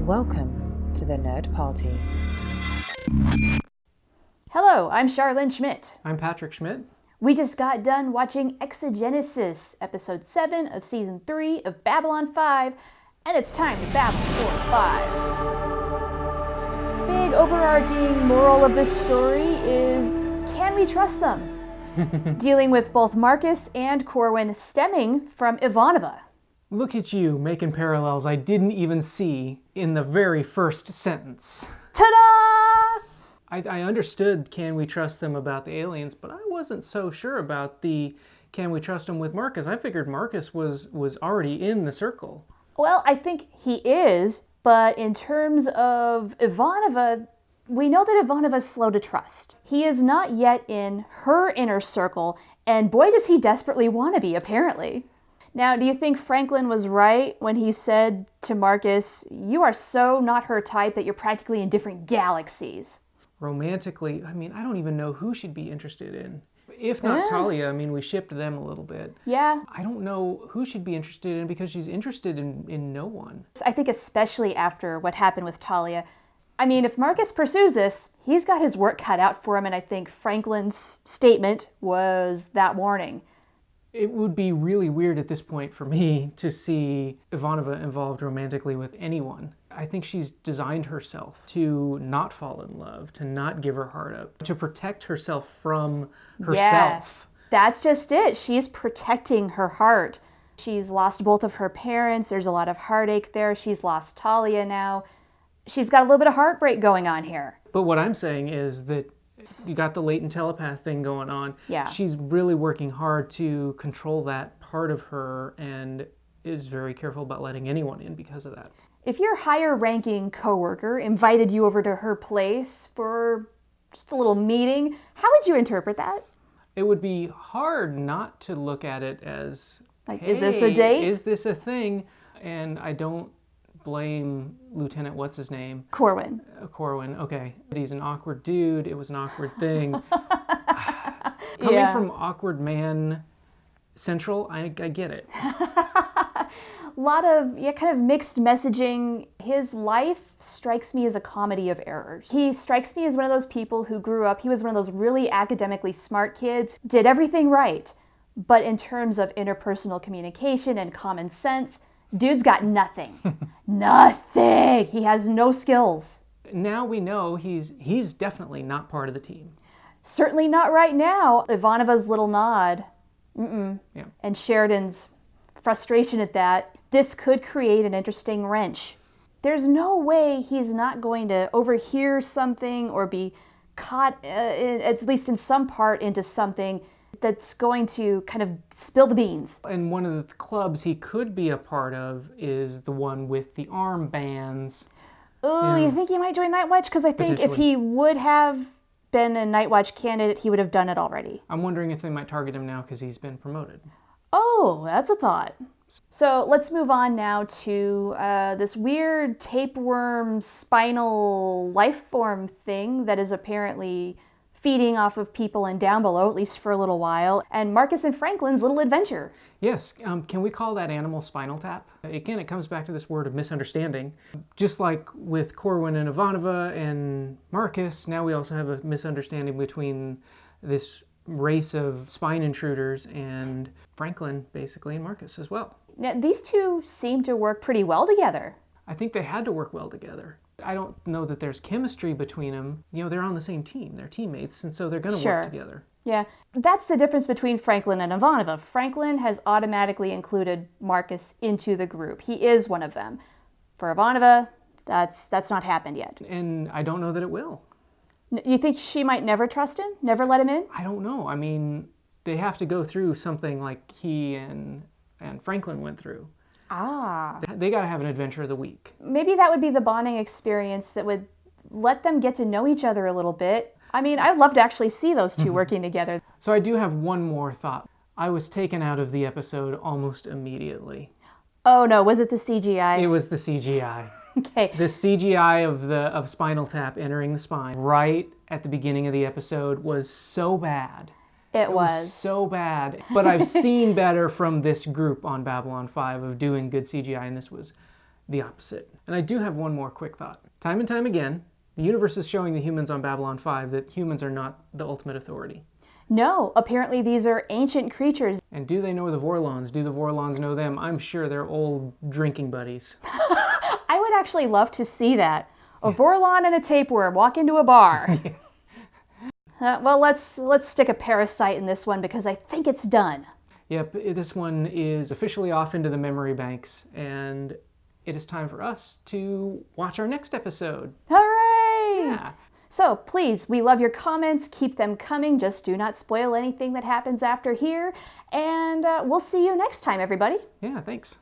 Welcome to the Nerd Party. Hello, I'm Charlene Schmidt. I'm Patrick Schmidt. We just got done watching Exogenesis, episode 7 of season 3 of Babylon 5, and it's time to babble for 5. Big overarching moral of this story is, can we trust them? Dealing with both Marcus and Corwin stemming from Ivanova. Look at you making parallels I didn't even see in the very first sentence. Ta-da! I understood can we trust them about the aliens, but I wasn't so sure about the can we trust them with Marcus. I figured Marcus was already in the circle. Well, I think he is, but in terms of Ivanova, we know that Ivanova's slow to trust. He is not yet in her inner circle, and boy does he desperately want to be, apparently. Now, do you think Franklin was right when he said to Marcus, you are so not her type that you're practically in different galaxies? Romantically, I don't even know who she'd be interested in. If not Talia, we shipped them a little bit. Yeah. I don't know who she'd be interested in because she's interested in no one. I think especially after what happened with Talia. If Marcus pursues this, he's got his work cut out for him, and I think Franklin's statement was that warning. It would be really weird at this point for me to see Ivanova involved romantically with anyone. I think she's designed herself to not fall in love, to not give her heart up, to protect herself from herself. Yeah, that's just it. She's protecting her heart. She's lost both of her parents. There's a lot of heartache there. She's lost Talia now. She's got a little bit of heartbreak going on here. But what I'm saying is that you got the latent telepath thing going on. Yeah. She's really working hard to control that part of her and is very careful about letting anyone in because of that. If your higher-ranking coworker invited you over to her place for just a little meeting, how would you interpret that? It would be hard not to look at it as, like, hey, is this a date? Is this a thing? And I don't blame Lieutenant what's-his-name? Corwin. Corwin, okay. He's an awkward dude. It was an awkward thing. Coming from Awkward Man Central, I get it. A lot of kind of mixed messaging. His life strikes me as a comedy of errors. He strikes me as one of those people who grew up, he was one of those really academically smart kids, did everything right, but in terms of interpersonal communication and common sense, dude's got nothing. Nothing! He has no skills. Now we know he's definitely not part of the team. Certainly not right now. Ivanova's little nod. Yeah. And Sheridan's frustration at that. This could create an interesting wrench. There's no way he's not going to overhear something or be caught, at least in some part, into something that's going to kind of spill the beans. And one of the clubs he could be a part of is the one with the armbands. Oh, you think he might join Night Watch? Because I think if he would have been a Night Watch candidate, he would have done it already. I'm wondering if they might target him now because he's been promoted. Oh, that's a thought. So let's move on now to this weird tapeworm spinal life form thing that is apparently feeding off of people in Down Below, at least for a little while, and Marcus and Franklin's little adventure. Yes, can we call that animal Spinal Tap? Again, it comes back to this word of misunderstanding. Just like with Corwin and Ivanova and Marcus, now we also have a misunderstanding between this race of spine intruders and Franklin, basically, and Marcus as well. Now, these two seem to work pretty well together. I think they had to work well together. I don't know that there's chemistry between them. They're on the same team. They're teammates, and so they're going to work together. Yeah, that's the difference between Franklin and Ivanova. Franklin has automatically included Marcus into the group. He is one of them. For Ivanova, that's not happened yet. And I don't know that it will. You think she might never trust him? Never let him in? I don't know. They have to go through something like he and Franklin went through. Ah. They got to have an adventure of the week. Maybe that would be the bonding experience that would let them get to know each other a little bit. I'd love to actually see those two working together. So I do have one more thought. I was taken out of the episode almost immediately. Oh no, was it the CGI? It was the CGI. Okay. The CGI of Spinal Tap entering the spine right at the beginning of the episode was so bad. It was so bad. But I've seen better from this group on Babylon 5 of doing good CGI, and this was the opposite. And I do have one more quick thought. Time and time again, the universe is showing the humans on Babylon 5 that humans are not the ultimate authority. No, apparently these are ancient creatures. And do they know the Vorlons? Do the Vorlons know them? I'm sure they're old drinking buddies. I would actually love to see that. A Vorlon and a tapeworm walk into a bar. Well, let's stick a parasite in this one because I think it's done. Yep, this one is officially off into the memory banks, and it is time for us to watch our next episode. Hooray! Yeah. So please, we love your comments. Keep them coming. Just do not spoil anything that happens after here. And we'll see you next time, everybody. Yeah, thanks.